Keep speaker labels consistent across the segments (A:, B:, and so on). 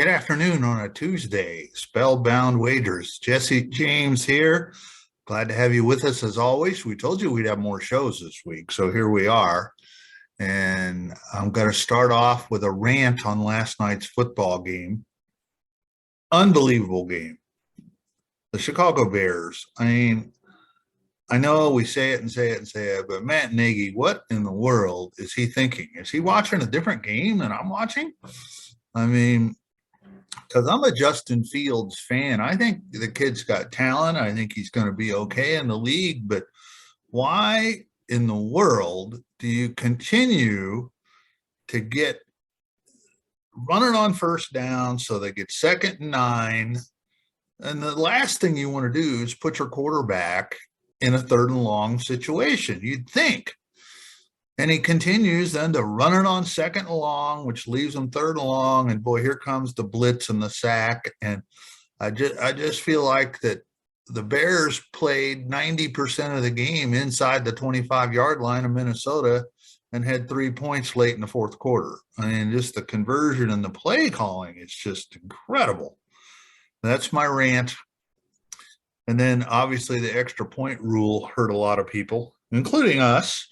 A: Good afternoon on a Tuesday. Spellbound Wagers. Jesse James here. Glad to have you with us as always. We told you we'd have more shows this week, so here we are. And I'm going to start off with a rant on last night's football game. Unbelievable game. The Chicago Bears. I know we say it and say it and say it, but Matt Nagy, what in the world is he thinking? Is he watching a different game than I'm watching? Because I'm a Justin Fields fan. I think the kid's got talent. I think he's going to be okay in the league. But why in the world do you continue to get running on first down so they get 2nd and 9? And the last thing you want to do is put your quarterback in a 3rd and long situation, you'd think. And he continues then to run it on 2nd and long, which leaves him 3rd and long. And boy, here comes the blitz and the sack. And I just feel like that the Bears played 90% of the game inside the 25-yard line of Minnesota and had 3 points late in the 4th quarter. Just the conversion and the play calling is just incredible. That's my rant. And then obviously the extra point rule hurt a lot of people, including us.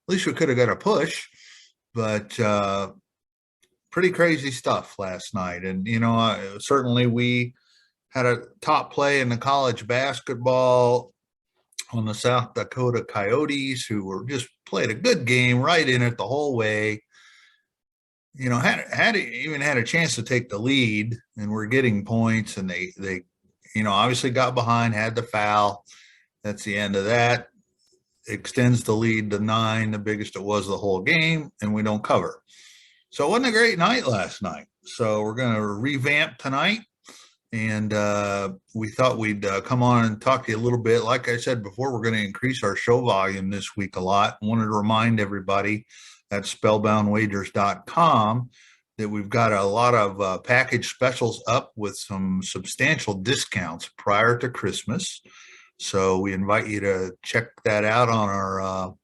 A: At least we could have got a push, but pretty crazy stuff last night. And, certainly we had a top play in the college basketball on the South Dakota Coyotes, who were just played a good game right in it the whole way. Had a chance to take the lead and were getting points, and they obviously got behind, had the foul. That's the end of that. Extends the lead to 9, the biggest it was the whole game, and we don't cover. So it wasn't a great night last night. So we're going to revamp tonight, and we thought we'd come on and talk to you a little bit. Like I said before, we're going to increase our show volume this week a lot. I wanted to remind everybody at spellboundwagers.com that we've got a lot of package specials up with some substantial discounts prior to Christmas. So we invite you to check that out on our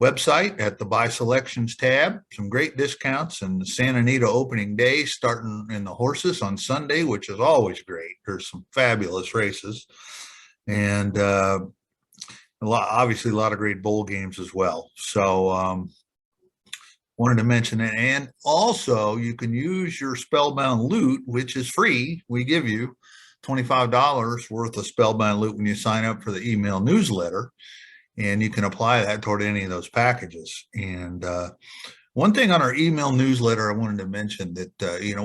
A: website at the Buy Selections tab. Some great discounts, and the Santa Anita opening day starting in the horses on Sunday, which is always great. There's some fabulous races, and obviously a lot of great bowl games as well. So wanted to mention it. And also you can use your Spellbound loot, which is free. We give you $25 worth of Spellbound loot when you sign up for the email newsletter, and you can apply that toward any of those packages. And one thing on our email newsletter I wanted to mention that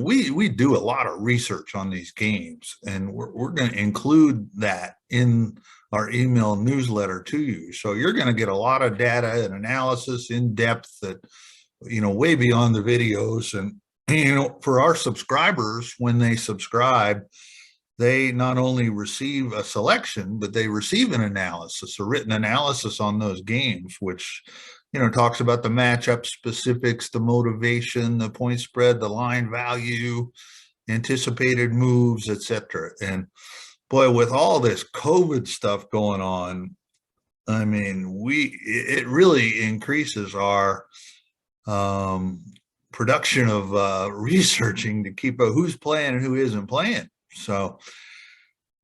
A: we do a lot of research on these games, and we're going to include that in our email newsletter to you. So you're going to get a lot of data and analysis in depth that way beyond the videos. And for our subscribers, when they subscribe, they not only receive a selection, but they receive an analysis, a written analysis on those games, which, talks about the matchup specifics, the motivation, the point spread, the line value, anticipated moves, etc. And boy, with all this COVID stuff going on, it really increases our production of researching to keep who's playing and who isn't playing. So,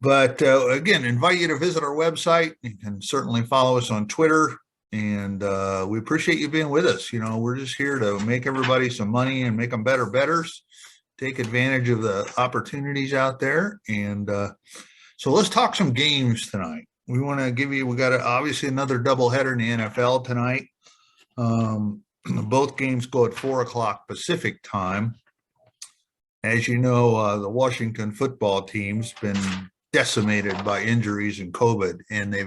A: but again, invite you to visit our website. You can certainly follow us on Twitter, and we appreciate you being with us. We're just here to make everybody some money and make them better bettors, take advantage of the opportunities out there. And so let's talk some games tonight. We got obviously another doubleheader in the NFL tonight. Both games go at 4:00 Pacific time. As you know, the Washington football team's been decimated by injuries and COVID, and they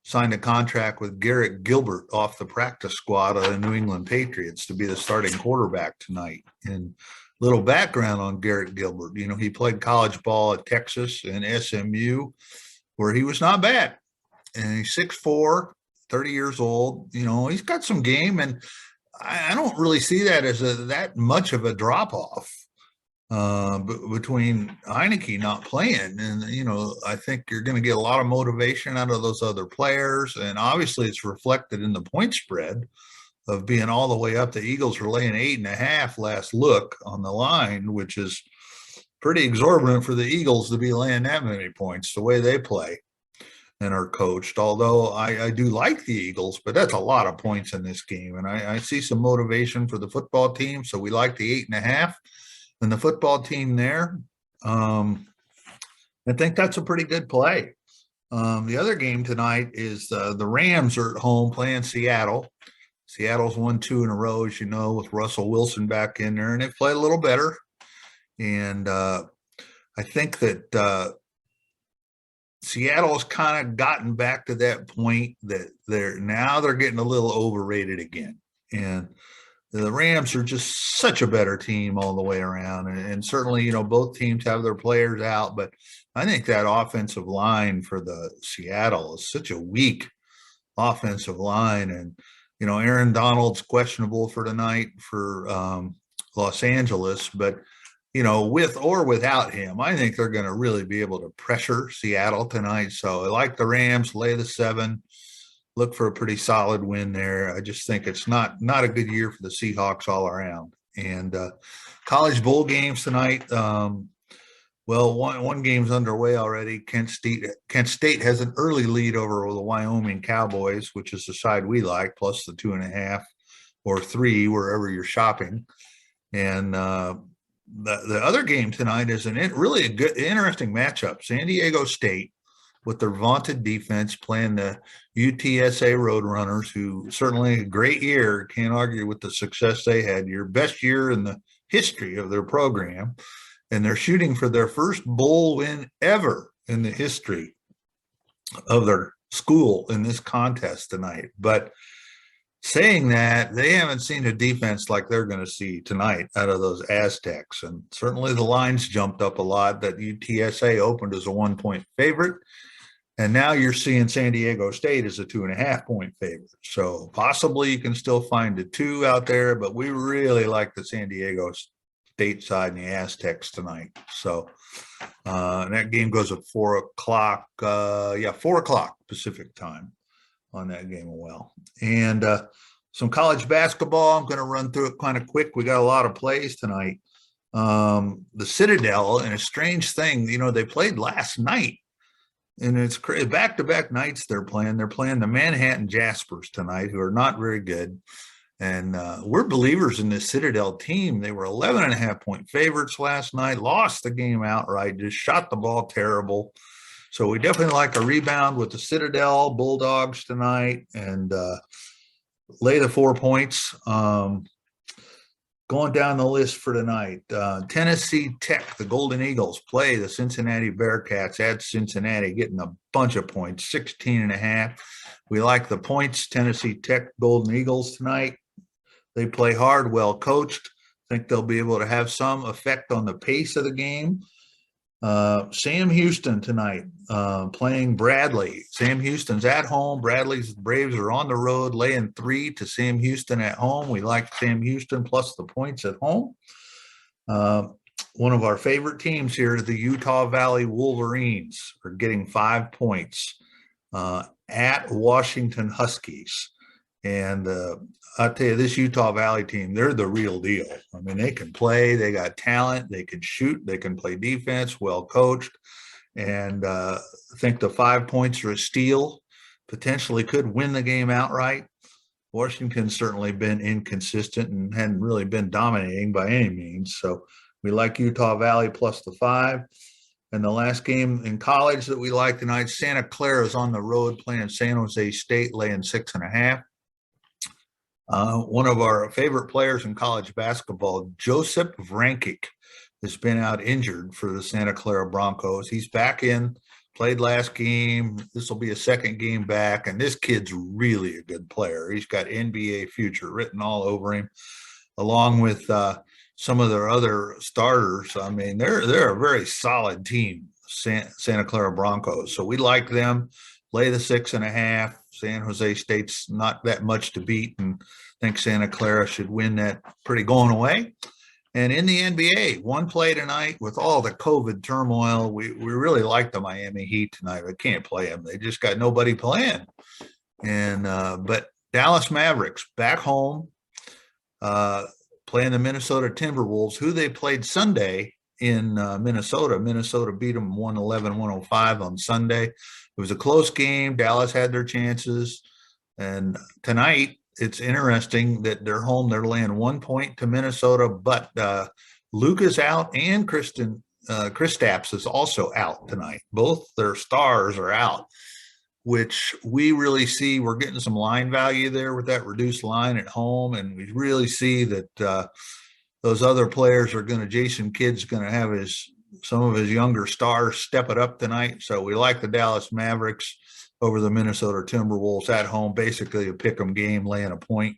A: signed a contract with Garrett Gilbert off the practice squad of the New England Patriots to be the starting quarterback tonight. And little background on Garrett Gilbert, he played college ball at Texas and SMU, where he was not bad. And he's 6'4", 30 years old. He's got some game, and I don't really see that as that much of a drop-off between Heineke not playing. And, I think you're going to get a lot of motivation out of those other players. And obviously it's reflected in the point spread. of being all the way up. The Eagles were laying 8.5 last look on the line, which is pretty exorbitant for the Eagles to be laying that many points the way they play and are coached. Although I do like the Eagles, but that's a lot of points in this game. And I see some motivation for the football team. So we like the 8.5 and the football team there. I think that's a pretty good play. The other game tonight is the Rams are at home playing Seattle. Seattle's won 2 in a row, as you know, with Russell Wilson back in there, and they've played a little better. And I think that Seattle's kind of gotten back to that point that they're getting a little overrated again. And the Rams are just such a better team all the way around. And certainly, you know, both teams have their players out, but I think that offensive line for the Seattle is such a weak offensive line. And, you know, Aaron Donald's questionable for tonight for Los Angeles, but, you know, with or without him, I think they're going to really be able to pressure Seattle tonight. So I like the Rams, lay the 7. Look for a pretty solid win there. I just think it's not a good year for the Seahawks all around. And college bowl games tonight. Well, one game's underway already. Kent State has an early lead over the Wyoming Cowboys, which is the side we like, plus the 2.5 or 3 wherever you're shopping. And the other game tonight is really a good, interesting matchup. San Diego State, with their vaunted defense, playing the UTSA Roadrunners, who certainly a great year. Can't argue with the success they had. Your best year in the history of their program. And they're shooting for their first bowl win ever in the history of their school in this contest tonight. But saying that, they haven't seen a defense like they're going to see tonight out of those Aztecs. And certainly the lines jumped up a lot. That UTSA opened as a 1-point favorite. And now you're seeing San Diego State as a 2.5-point favorite. So possibly you can still find a 2 out there, but we really like the San Diego State side and the Aztecs tonight. So that game goes at 4 o'clock. 4 o'clock Pacific time on that game as well. And some college basketball. I'm going to run through it kind of quick. We got a lot of plays tonight. The Citadel, and a strange thing, you know, they played last night. And it's back-to-back nights they're playing. They're playing the Manhattan Jaspers tonight, who are not very good. And we're believers in this Citadel team. They were 11.5-point favorites last night, lost the game outright, just shot the ball terrible. So we definitely like a rebound with the Citadel Bulldogs tonight and lay the 4 points. Going down the list for tonight, Tennessee Tech, the Golden Eagles, play the Cincinnati Bearcats at Cincinnati, getting a bunch of points, 16.5. We like the points, Tennessee Tech, Golden Eagles tonight. They play hard, well coached. I think they'll be able to have some effect on the pace of the game. Sam Houston tonight playing Bradley. Sam Houston's at home. Bradley's Braves are on the road, laying 3 to Sam Houston at home. We like Sam Houston plus the points at home. One of our favorite teams here, the Utah Valley Wolverines, are getting 5 points at Washington Huskies. And I'll tell you, this Utah Valley team, they're the real deal. I mean, they can play, they got talent, they can shoot, they can play defense, well coached. And I think the 5 points are a steal, potentially could win the game outright. Washington's certainly been inconsistent and hadn't really been dominating by any means. So we like Utah Valley plus the 5. And the last game in college that we like tonight, Santa Clara is on the road playing San Jose State, laying 6.5. One of our favorite players in college basketball, Josip Vrankic, has been out injured for the Santa Clara Broncos. He's back in, played last game. This will be a second game back, and this kid's really a good player. He's got NBA future written all over him, along with some of their other starters. I mean, they're a very solid team, Santa Clara Broncos. So we like them. Lay the 6.5. San Jose State's not that much to beat, and I think Santa Clara should win that pretty going away. And in the NBA, one play tonight with all the COVID turmoil, we really like the Miami Heat tonight. I can't play them. They just got nobody playing. And but Dallas Mavericks back home, uh, playing the Minnesota Timberwolves, who they played Sunday in Minnesota. Minnesota beat them 111-105 on Sunday. It was a close game. Dallas had their chances. And tonight, it's interesting that they're home. They're laying 1 point to Minnesota, but Luka's out and Kristaps is also out tonight. Both their stars are out, which we really see we're getting some line value there with that reduced line at home. And we really see that those other players are going to, Jason Kidd's going to have some of his younger stars step it up tonight. So we like the Dallas Mavericks over the Minnesota Timberwolves at home, basically a pick 'em game, laying a point.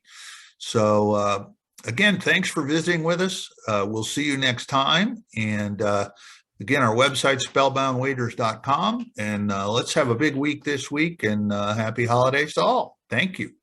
A: So again, thanks for visiting with us. We'll see you next time. And again, our website, spellboundwagers.com. And let's have a big week this week, and happy holidays to all. Thank you.